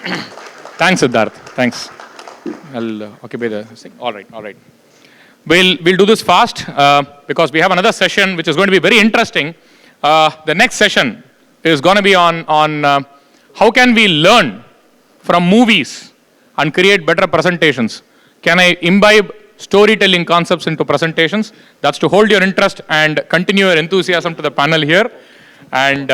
Thanks, Siddharth. Thanks. I'll occupy the thing. All right, all right. We'll do this fast because we have another session which is going to be very interesting. The next session is going to be on how can we learn from movies and create better presentations. Can I imbibe storytelling concepts into presentations? That's to hold your interest and continue your enthusiasm to the panel here. And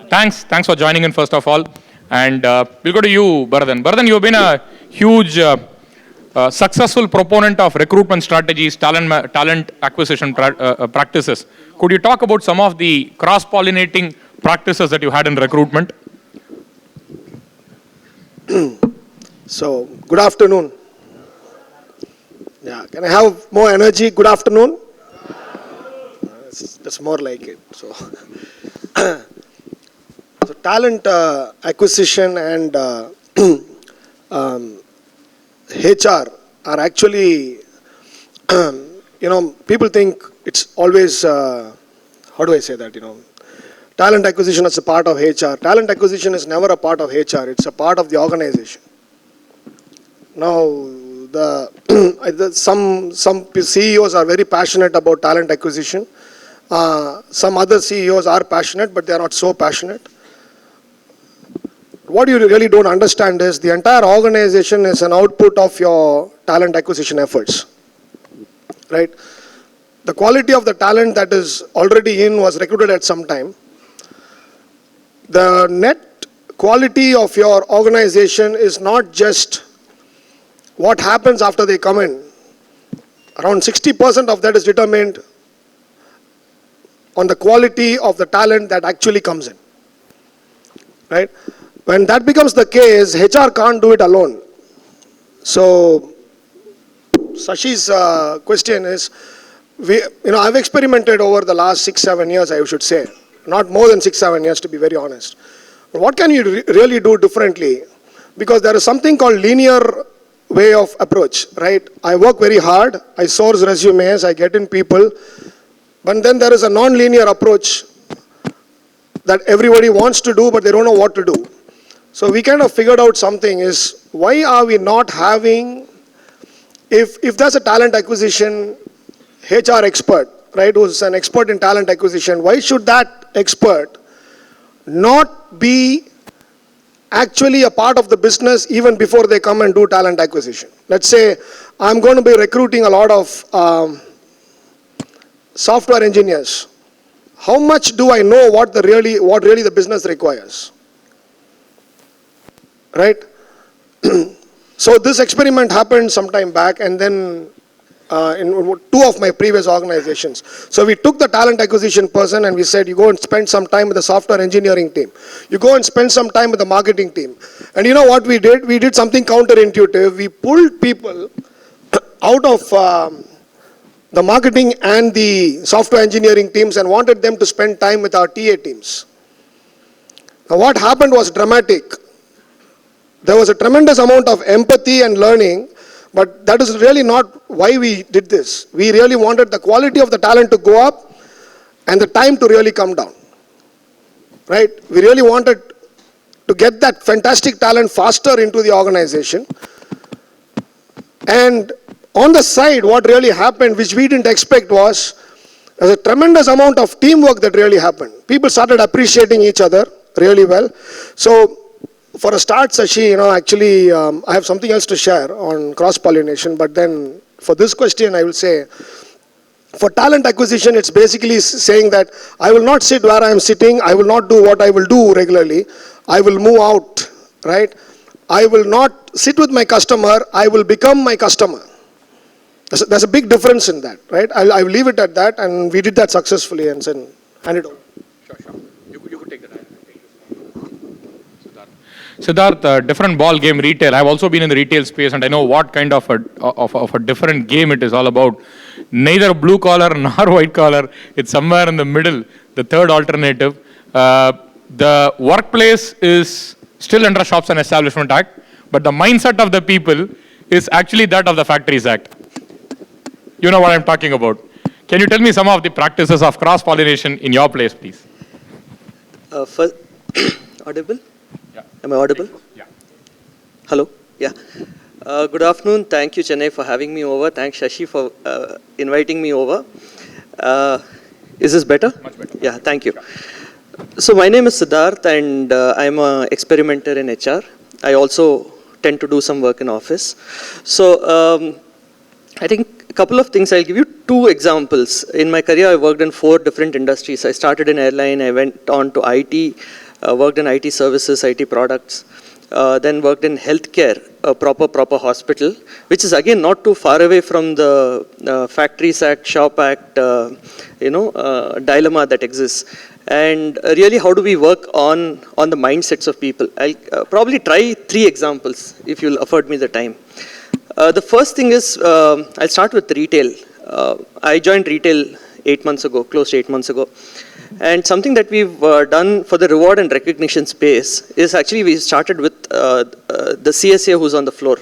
thanks for joining in first of all. And we'll go to you, Bharathan. Bharathan, you've been a huge successful proponent of recruitment strategies, talent acquisition practices. Could you talk about some of the cross-pollinating practices that you had in recruitment? So, good afternoon. Yeah, can I have more energy? Good afternoon. That's more like it. So, so talent acquisition and HR are actually, people think it's always, how do I say that, talent acquisition is a part of HR. Talent acquisition is never a part of HR. It's a part of the organization. Now, some CEOs are very passionate about talent acquisition. Some other CEOs are passionate, but they are not so passionate. What you really don't understand is the entire organization is an output of your talent acquisition efforts, right? The quality of the talent that is already in was recruited at some time. The net quality of your organization is not just what happens after they come in. Around 60% of that is determined on the quality of the talent that actually comes in, right? When that becomes the case, HR can't do it alone. So, Sashi's question is, I've experimented over the last 6-7 years, I should say. Not more than 6-7 years, to be very honest. But what can you really do differently? Because there is something called linear way of approach, right? I work very hard, I source resumes, I get in people, but then there is a non-linear approach that everybody wants to do, but they don't know what to do. So we kind of figured out something is, why are we not having, if there's a talent acquisition HR expert, right, who's an expert in talent acquisition, why should that expert not be actually a part of the business even before they come and do talent acquisition? Let's say I'm going to be recruiting a lot of software engineers. How much do I know what really the business requires? Right? So this experiment happened some time back, and then in two of my previous organizations. So we took the talent acquisition person and we said, you go and spend some time with the software engineering team. You go and spend some time with the marketing team. And you know what we did? We did something counterintuitive. We pulled people out of the marketing and the software engineering teams and wanted them to spend time with our TA teams. Now what happened was dramatic. There was a tremendous amount of empathy and learning, but that is really not why we did this. We really wanted the quality of the talent to go up and the time to really come down. Right? We really wanted to get that fantastic talent faster into the organization. And on the side, what really happened, which we didn't expect, was there's a tremendous amount of teamwork that really happened. People started appreciating each other really well. So for a start, Sashi, actually, I have something else to share on cross-pollination, but then for this question, I will say, for talent acquisition, it's basically saying that I will not sit where I am sitting, I will not do what I will do regularly, I will move out, right? I will not sit with my customer, I will become my customer. There's a big difference in that, right? I'll leave it at that, and we did that successfully, and then hand it over. Sure. You could take that. Siddharth, different ball game retail. I've also been in the retail space, and I know what kind of a different game it is all about. Neither blue collar nor white collar. It's somewhere in the middle, the third alternative. The workplace is still under Shops and Establishment Act, but the mindset of the people is actually that of the Factories Act. You know what I'm talking about. Can you tell me some of the practices of cross-pollination in your place, please? Audible? Yeah. Am I audible? Yeah. Hello. Yeah. Good afternoon. Thank you, Chennai, for having me over. Thanks, Shashi, for inviting me over. Is this better? Much better. Yeah, thank you. So my name is Siddharth, and I'm an experimenter in HR. I also tend to do some work in office. So I think a couple of things. I'll give you two examples. In my career, I worked in 4 different industries. I started in airline. I went on to IT, worked in IT services, IT products. Then worked in healthcare, a proper hospital, which is again not too far away from the Factories Act, Shop Act, dilemma that exists. And really, how do we work on the mindsets of people? I'll probably try 3 examples, if you'll afford me the time. The first thing is, I'll start with retail. I joined retail 8 months ago, close to 8 months ago. And something that we've done for the reward and recognition space is actually we started with the CSA who's on the floor.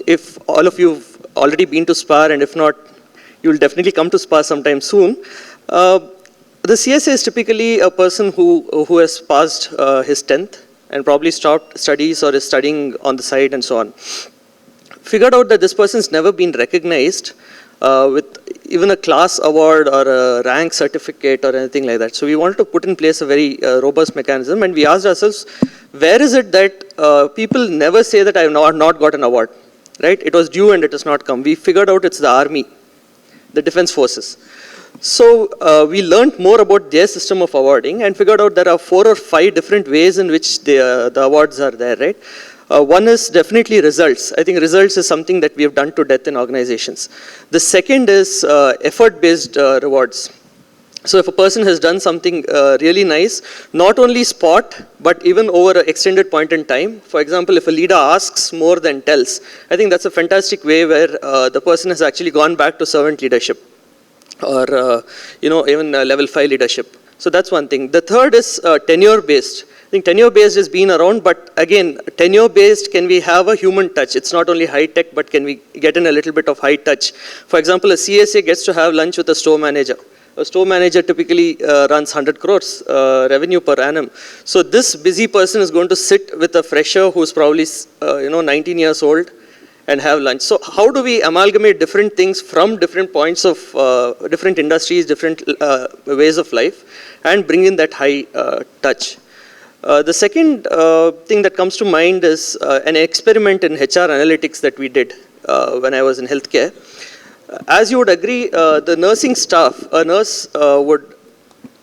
If all of you've already been to SPAR, and if not, you'll definitely come to SPAR sometime soon. The CSA is typically a person who has passed his 10th and probably stopped studies or is studying on the side and so on. Figured out that this person's never been recognized with even a class award or a rank certificate or anything like that. So we wanted to put in place a very robust mechanism, and we asked ourselves, where is it that people never say that I have not got an award, right? It was due and it has not come. We figured out it's the army, the defense forces. So we learned more about their system of awarding and figured out there are 4 or 5 different ways in which the awards are there, right? One is definitely results. I think results is something that we have done to death in organizations. The second is effort-based rewards. So if a person has done something really nice, not only spot, but even over an extended point in time. For example, if a leader asks more than tells, I think that's a fantastic way where the person has actually gone back to servant leadership or even level 5 leadership. So that's one thing. The third is tenure-based. I think tenure-based has been around, but again, tenure-based, can we have a human touch? It's not only high-tech, but can we get in a little bit of high touch? For example, a CSA gets to have lunch with a store manager. A store manager typically runs 100 crores revenue per annum. So this busy person is going to sit with a fresher who's probably 19 years old and have lunch. So how do we amalgamate different things from different points of different industries, different ways of life, and bring in that high touch? The second thing that comes to mind is an experiment in HR analytics that we did when I was in healthcare. As you would agree, the nursing staff, a nurse would,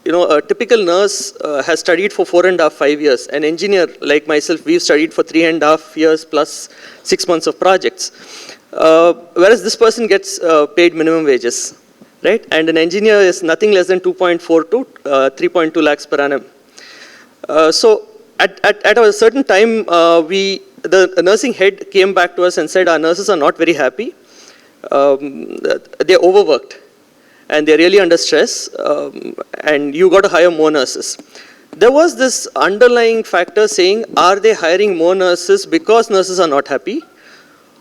a typical nurse has studied for 4.5, 5 years. An engineer like myself, we've studied for 3.5 years plus 6 months of projects. Whereas this person gets paid minimum wages, right? And an engineer is nothing less than 2.4 to 3.2 lakhs per annum. So at a certain time, the nursing head came back to us and said, our nurses are not very happy. They're overworked and they're really under stress, and you got to hire more nurses. There was this underlying factor saying, are they hiring more nurses because nurses are not happy,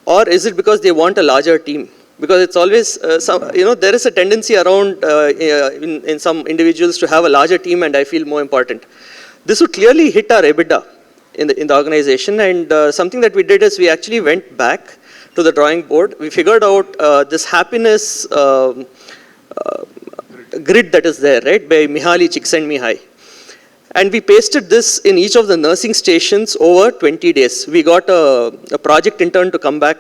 or is it because they want a larger team? Because it's always, there is a tendency around in some individuals to have a larger team and I feel more important. This would clearly hit our EBITDA in the organization, and something that we did is we actually went back to the drawing board. We figured out this happiness grid that is there, right, by Mihaly Csikszentmihalyi. And we pasted this in each of the nursing stations over 20 days. We got a project intern to come back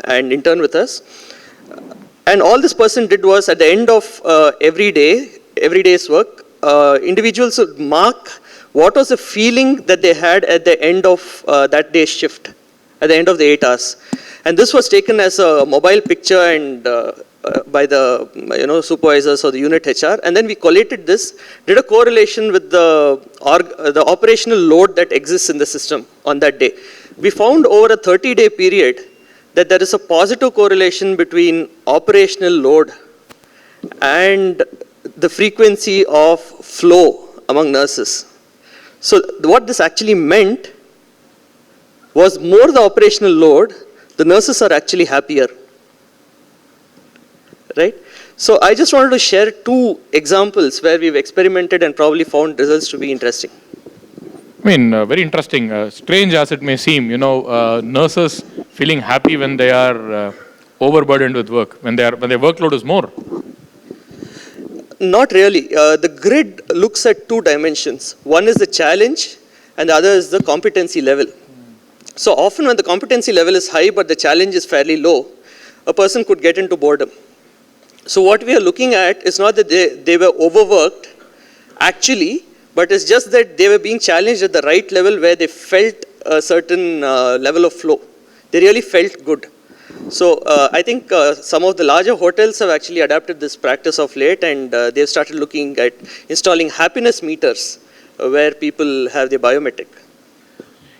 and intern with us. And all this person did was, at the end of every day's work, individuals would mark what was the feeling that they had at the end of that day's shift, at the end of the 8 hours. And this was taken as a mobile picture and by the supervisors or the unit HR. And then we collated this, did a correlation with the operational load that exists in the system on that day. We found over a 30-day period that there is a positive correlation between operational load and the frequency of flow among nurses. So what this actually meant was more the operational load, the nurses are actually happier, right? So I just wanted to share 2 examples where we've experimented and probably found results to be interesting. I mean, very interesting. Strange as it may seem, nurses feeling happy when they are overburdened with work, when their workload is more. Not really. The grid looks at two dimensions. One is the challenge, and the other is the competency level. So often when the competency level is high, but the challenge is fairly low, a person could get into boredom. So what we are looking at is not that they were overworked, actually, but it's just that they were being challenged at the right level where they felt a certain level of flow. They really felt good. So I think some of the larger hotels have actually adapted this practice of late, and they've started looking at installing happiness meters where people have their biometric.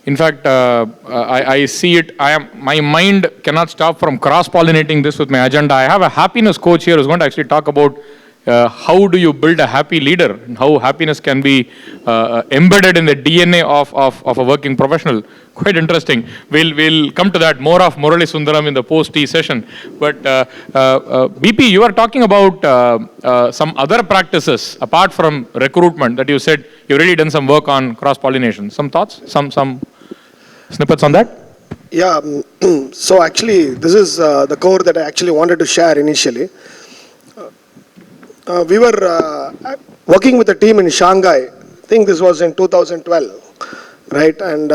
In fact, I see it. My mind cannot stop from cross-pollinating this with my agenda. I have a happiness coach here who's going to actually talk about how do you build a happy leader and how happiness can be embedded in the DNA of a working professional. Quite interesting. We'll come to that. More of Murali Sundaram in the post-tea session. But BP, you are talking about some other practices apart from recruitment that you said you've really done some work on cross-pollination. Some thoughts? Some snippets on that? Yeah, so actually this is the core that I actually wanted to share initially. We were working with a team in Shanghai. I think this was in 2012, right? And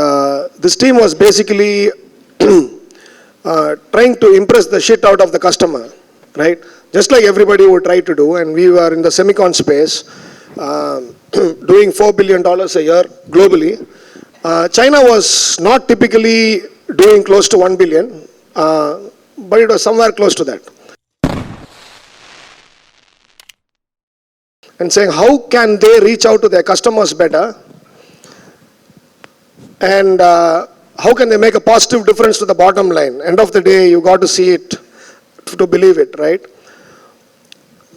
this team was basically trying to impress the shit out of the customer, right? Just like everybody would try to do. And we were in the semicon space, doing $4 billion a year globally. China was not typically doing close to 1 billion, but it was somewhere close to that. And saying how can they reach out to their customers better, and how can they make a positive difference to the bottom line. End of the day, you got to see it to believe it, right?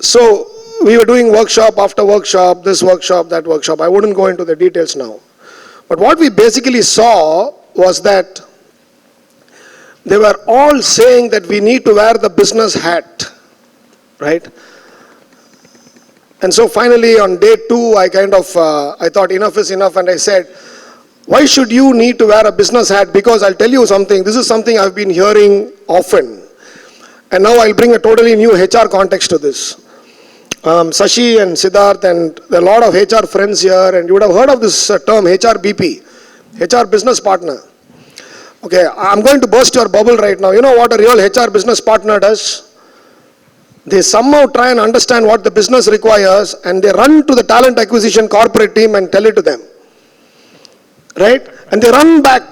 So we were doing workshop after workshop, this workshop, that workshop. I wouldn't go into the details now. But what we basically saw was that they were all saying that we need to wear the business hat, right? And so finally on day 2, I thought enough is enough, and I said, why should you need to wear a business hat? Because I'll tell you something, this is something I've been hearing often. And now I'll bring a totally new HR context to this. Sashi and Siddharth and a lot of HR friends here, and you would have heard of this term HRBP, HR business partner. Okay, I'm going to burst your bubble right now. You know what a real HR business partner does? They somehow try and understand what the business requires, and they run to the talent acquisition corporate team and tell it to them. Right? And they run back,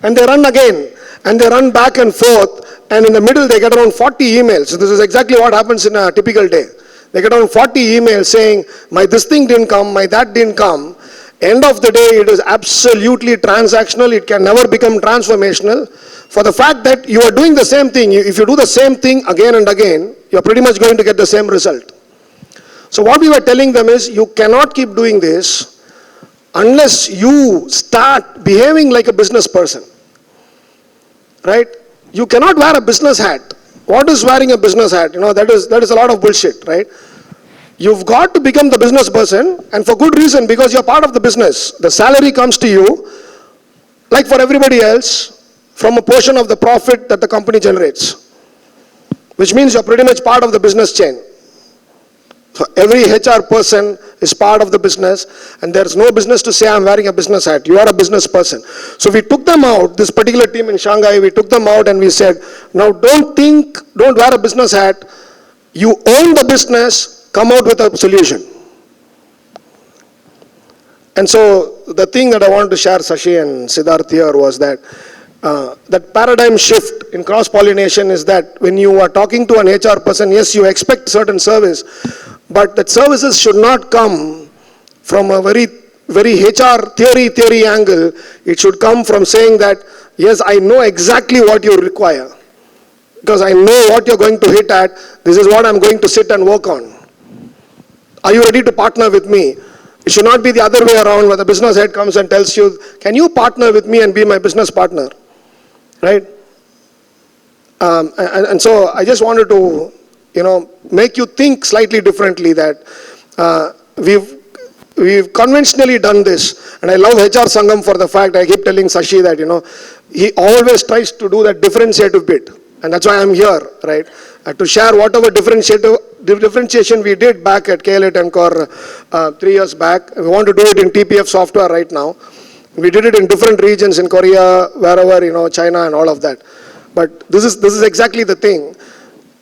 and they run again, and they run back and forth, and in the middle they get around 40 emails. So this is exactly what happens in a typical day. They get around 40 emails saying, my this thing didn't come, my that didn't come. End of the day, it is absolutely transactional. It can never become transformational. For the fact that you are doing the same thing, if you do the same thing again and again, you're pretty much going to get the same result. So what we were telling them is, you cannot keep doing this unless you start behaving like a business person, right? You cannot wear a business hat. What is wearing a business hat? That is a lot of bullshit, right? You've got to become the business person, and for good reason, because you're part of the business. The salary comes to you, like for everybody else, from a portion of the profit that the company generates, which means you're pretty much part of the business chain. So every HR person is part of the business, and there's no business to say I'm wearing a business hat. You are a business person. So we took them out, this particular team in Shanghai, we took them out and we said, now don't wear a business hat. You own the business, come out with a solution. And so the thing that I wanted to share, Sashi and Siddharth here, was that that paradigm shift in cross-pollination is that when you are talking to an HR person, yes, you expect certain service, but that services should not come from a very HR theory angle. It should come from saying that, yes, I know exactly what you require, because I know what you're going to hit at. This is what I'm going to sit and work on. Are you ready to partner with me? It should not be the other way around, where the business head comes and tells you, can you partner with me and be my business partner? Right? And so I just wanted to, make you think slightly differently, that we've conventionally done this, and I love HR Sangam for the fact, I keep telling Sashi that, he always tries to do that differentiative bit, and that's why I'm here, right? To share whatever differentiation we did back at KLA Tencor 3 years back. We want to do it in TPF software right now. We did it in different regions in Korea, wherever, China and all of that. But this is exactly the thing.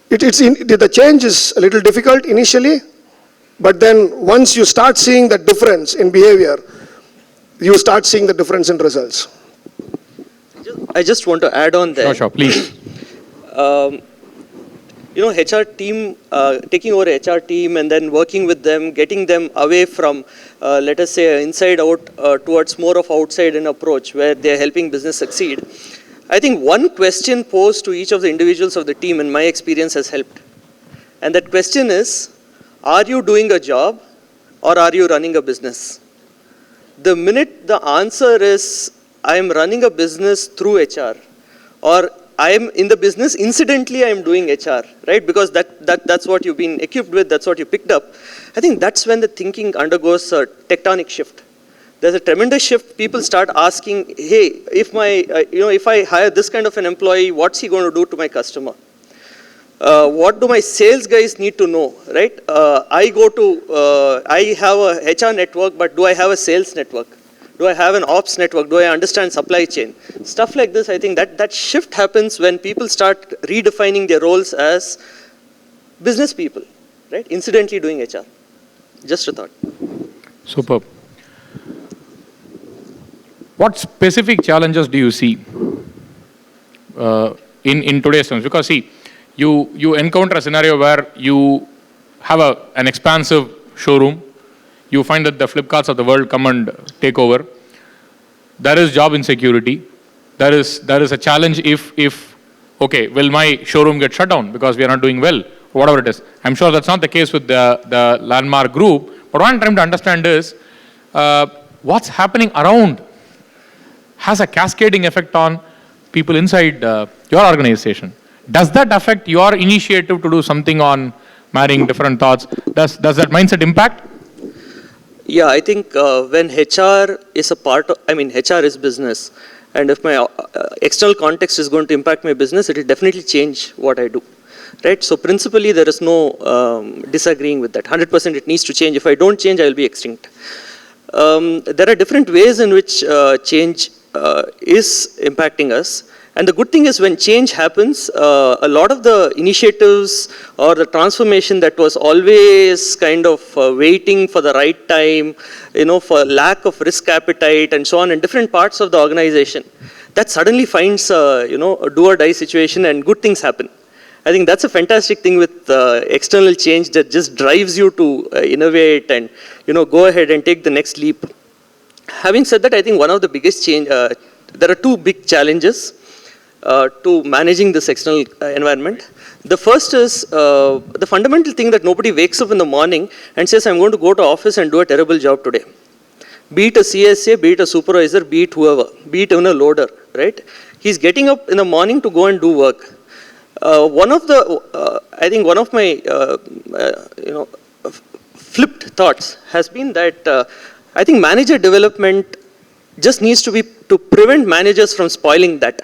The change is a little difficult initially, but then once you start seeing the difference in behavior, you start seeing the difference in results. I just want to add on there. Sure, please. HR team, taking over HR team and then working with them, getting them away from, let us say, inside out towards more of outside in approach where they're helping business succeed. I think one question posed to each of the individuals of the team, in my experience, has helped. And that question is, are you doing a job or are you running a business? The minute the answer is, I am running a business through HR, or I am in the business, incidentally I am doing HR, right? Because that's what you've been equipped with, that's what you picked up. I think that's when the thinking undergoes a tectonic shift. There's a tremendous shift. People start asking, hey, if I hire this kind of an employee, what's he going to do to my customer? What do my sales guys need to know, right? I have a HR network, but do I have a sales network? Do I have an ops network? Do I understand supply chain? Stuff like this, I think that shift happens when people start redefining their roles as business people, right? Incidentally doing HR. Just a thought. Superb. What specific challenges do you see in today's terms? Because see, you encounter a scenario where you have an expansive showroom. You find that the Flipkarts of the world come and take over. There is job insecurity. There is a challenge if okay, will my showroom get shut down because we are not doing well, or whatever it is. I'm sure that's not the case with the Landmark group. But what I'm trying to understand is what's happening around has a cascading effect on people inside your organization. Does that affect your initiative to do something on marrying different thoughts? Does that mindset impact? Yeah, I think when HR is HR is business. And if my external context is going to impact my business, it will definitely change what I do. Right? So principally, there is no disagreeing with that. 100% it needs to change. If I don't change, I will be extinct. There are different ways in which change is impacting us. And the good thing is when change happens, a lot of the initiatives or the transformation that was always kind of waiting for the right time, for lack of risk appetite and so on in different parts of the organization, that suddenly finds a do or die situation and good things happen. I think that's a fantastic thing with external change that just drives you to innovate and go ahead and take the next leap. Having said that, I think one of the biggest change, there are two big challenges to managing this external environment. The first is the fundamental thing that nobody wakes up in the morning and says, I'm going to go to office and do a terrible job today. Be it a CSA, be it a supervisor, be it whoever, be it even a loader, right? He's getting up in the morning to go and do work. I think one of my, flipped thoughts has been that I think manager development just needs to be to prevent managers from spoiling that.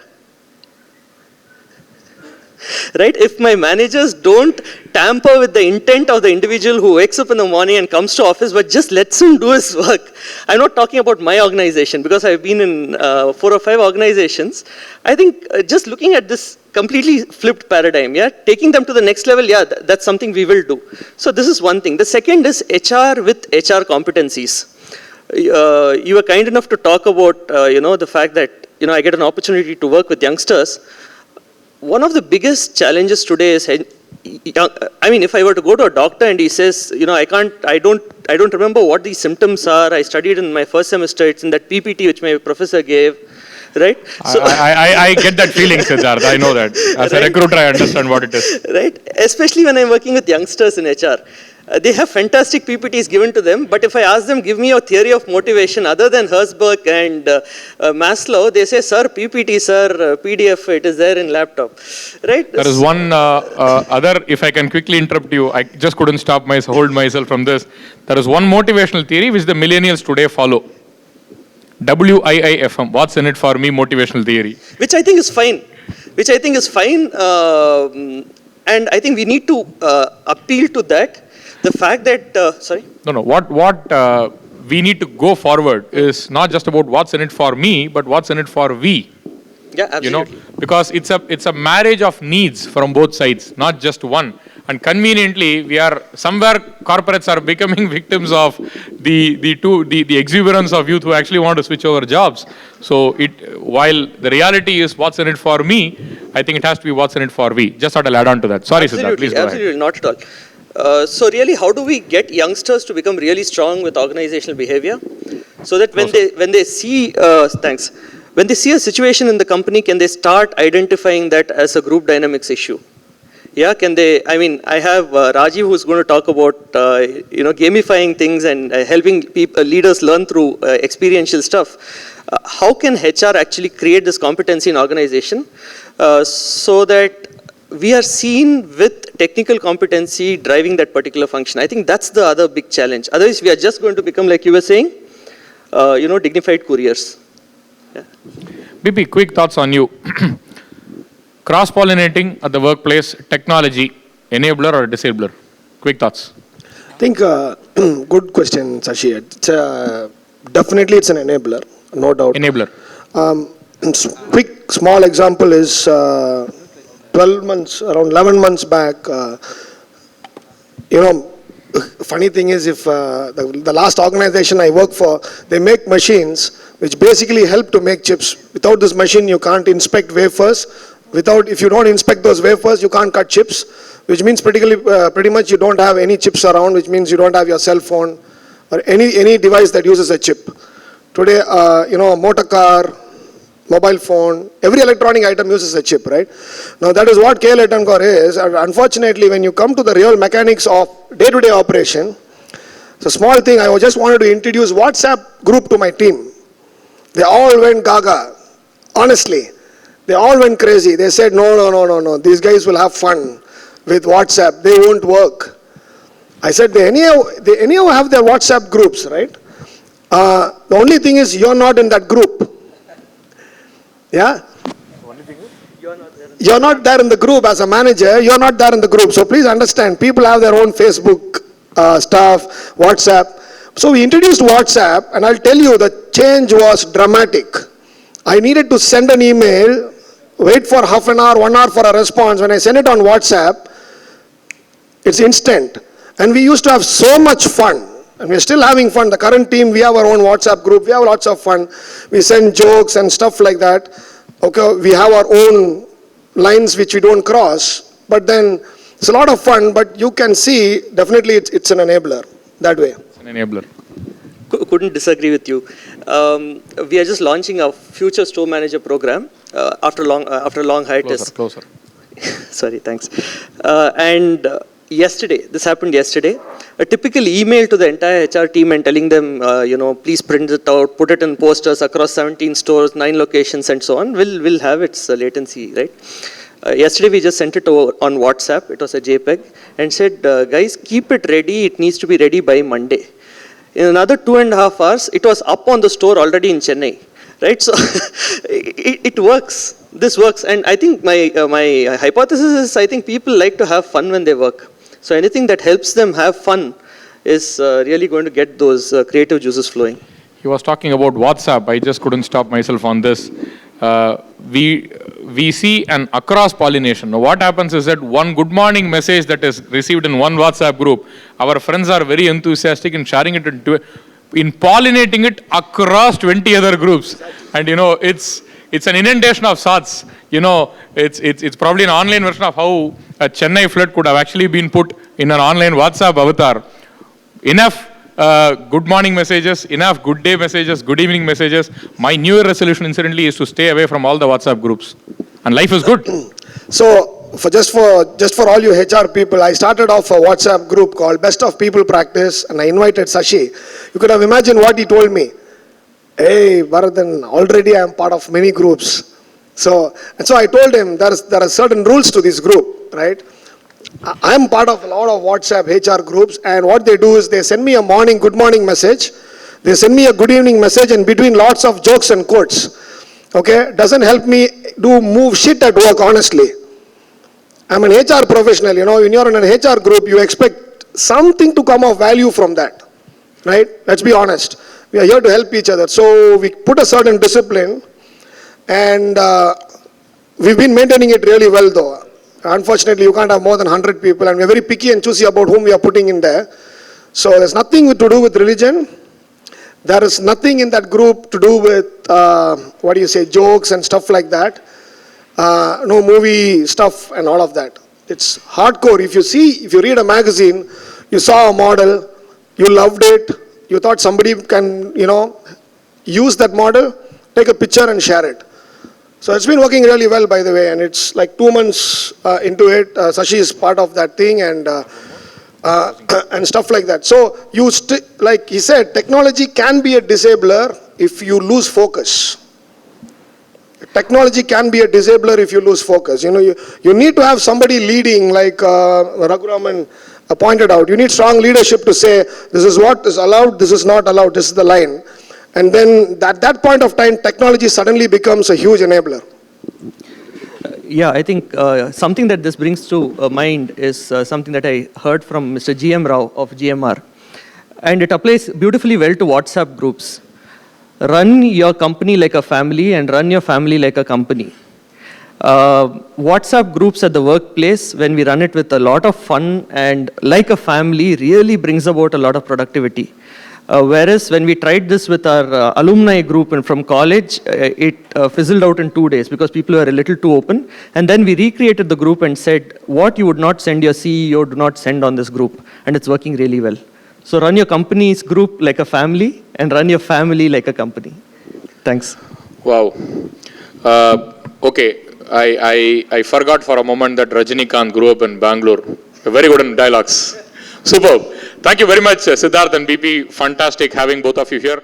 Right? If my managers don't tamper with the intent of the individual who wakes up in the morning and comes to office, but just lets him do his work. I'm not talking about my organization because I've been in 4 or 5 organizations. I think just looking at this completely flipped paradigm, taking them to the next level, that's something we will do. So this is one thing. The second is HR with HR competencies. You were kind enough to talk about, the fact that, I get an opportunity to work with youngsters. One of the biggest challenges today is, if I were to go to a doctor and he says, I don't remember what these symptoms are. I studied in my first semester. It's in that PPT which my professor gave, right? So I get that feeling, Siddharth. I know that. As a recruiter, I understand what it is. Right? Especially when I'm working with youngsters in HR. They have fantastic PPTs given to them, but if I ask them, give me a theory of motivation other than Herzberg and Maslow, they say, sir, PPT, sir, PDF, it is there in laptop, right? There is one other, if I can quickly interrupt you, I just couldn't hold myself from this. There is one motivational theory which the millennials today follow. WIIFM, what's in it for me motivational theory. Which I think is fine. And I think we need to appeal to that. The fact that, sorry? No, what we need to go forward is not just about what's in it for me, but what's in it for we. Yeah, absolutely. Because it's a marriage of needs from both sides, not just one. And conveniently, somewhere corporates are becoming victims of the exuberance of youth who actually want to switch over jobs. So while the reality is what's in it for me, I think it has to be what's in it for we. Just thought I'll add on to that. Sorry, Siddharth, please go ahead. Absolutely, not at all. So really, how do we get youngsters to become really strong with organizational behavior? So that when they see, when they see a situation in the company, can they start identifying that as a group dynamics issue? Yeah, can they, I have Rajiv who's going to talk about, gamifying things and helping leaders learn through experiential stuff. How can HR actually create this competency in organization so that we are seen with technical competency driving that particular function? I think that's the other big challenge. Otherwise, we are just going to become, like you were saying, dignified couriers. Yeah. BP, quick thoughts on you. Cross-pollinating at the workplace, technology, enabler or disabler? Quick thoughts. I think, good question, Sashi. Definitely it's an enabler, no doubt. Enabler. Quick, small example is 12 months, around 11 months back, funny thing is if the last organization I work for, they make machines which basically help to make chips. Without this machine, you can't inspect wafers. If you don't inspect those wafers, you can't cut chips, which means pretty much you don't have any chips around, which means you don't have your cell phone or any device that uses a chip. Today, motor car, mobile phone, every electronic item uses a chip, right? Now that is what KL Core is. And unfortunately, when you come to the real mechanics of day-to-day operation, it's a small thing. I just wanted to introduce WhatsApp group to my team. They all went gaga, honestly. They all went crazy. They said, no. These guys will have fun with WhatsApp. They won't work. I said, they anyhow have their WhatsApp groups, right? The only thing is you're not in that group. Yeah? You're not there in the group as a manager. You're not there in the group. So please understand, people have their own Facebook stuff, WhatsApp. So we introduced WhatsApp, and I'll tell you, the change was dramatic. I needed to send an email, wait for half an hour, 1 hour for a response. When I send it on WhatsApp, it's instant. And we used to have so much fun. And we're still having fun. The current team, we have our own WhatsApp group. We have lots of fun. We send jokes and stuff like that. Okay, we have our own lines which we don't cross. But then it's a lot of fun. But you can see, definitely it's an enabler that way. It's an enabler. Couldn't disagree with you. We are just launching a future store manager program after a long hiatus. Closer. Sorry, thanks. This happened yesterday. A typical email to the entire HR team and telling them, please print it out, put it in posters across 17 stores, 9 locations, and so on, will have its latency, right? Yesterday we just sent it over on WhatsApp. It was a JPEG, and said, guys, keep it ready. It needs to be ready by Monday. In another 2.5 hours, it was up on the store already in Chennai, right? So it works. This works, and I think my hypothesis is I think people like to have fun when they work. So anything that helps them have fun is really going to get those creative juices flowing. He was talking about WhatsApp. I just couldn't stop myself on this. We see an across-pollination. Now, what happens is that one good morning message that is received in one WhatsApp group, our friends are very enthusiastic in sharing it in pollinating it across 20 other groups. And, it's an inundation of sorts. It's probably an online version of how a Chennai flood could have actually been put in an online WhatsApp avatar. Enough good morning messages, enough good day messages, good evening messages. My New Year resolution, incidentally, is to stay away from all the WhatsApp groups. And life is good. So, just for all you HR people, I started off a WhatsApp group called Best of People Practice, and I invited Sashi. You could have imagined what he told me. Hey, Bharathan, already I am part of many groups. So I told him there are certain rules to this group, right? I am part of a lot of WhatsApp HR groups, and what they do is they send me a good morning message, they send me a good evening message, and between lots of jokes and quotes. Okay, doesn't help me move shit at work, honestly. I'm an HR professional, when you're in an HR group, you expect something to come of value from that, right? Let's be honest. We are here to help each other. So we put a certain discipline, and we've been maintaining it really well though. Unfortunately, you can't have more than 100 people, and we're very picky and choosy about whom we are putting in there. So there's nothing to do with religion. There is nothing in that group to do with, jokes and stuff like that. No movie stuff and all of that. It's hardcore. If you read a magazine, you saw a model, you loved it, you thought somebody can, use that model, take a picture and share it. So it's been working really well, by the way, and it's like 2 months into it. Sashi is part of that thing, and stuff like that. So like he said, technology can be a disabler if you lose focus. Technology can be a disabler if you lose focus. You need to have somebody leading, like Raghuraman pointed out. You need strong leadership to say, this is what is allowed, this is not allowed, this is the line. And then at that point of time, technology suddenly becomes a huge enabler. Yeah, I think something that this brings to mind is something that I heard from Mr. GM Rao of GMR. And it applies beautifully well to WhatsApp groups. Run your company like a family and run your family like a company. WhatsApp groups at the workplace, when we run it with a lot of fun and like a family, really brings about a lot of productivity. Whereas when we tried this with our alumni group and from college, it fizzled out in 2 days because people were a little too open. And then we recreated the group and said, what you would not send your CEO, do not send on this group. And it's working really well. So run your company's group like a family and run your family like a company. Thanks. Wow. Okay, I forgot for a moment that Rajinikanth grew up in Bangalore. Very good in dialogues. Superb. Thank you very much, Siddharth and BP. Fantastic having both of you here.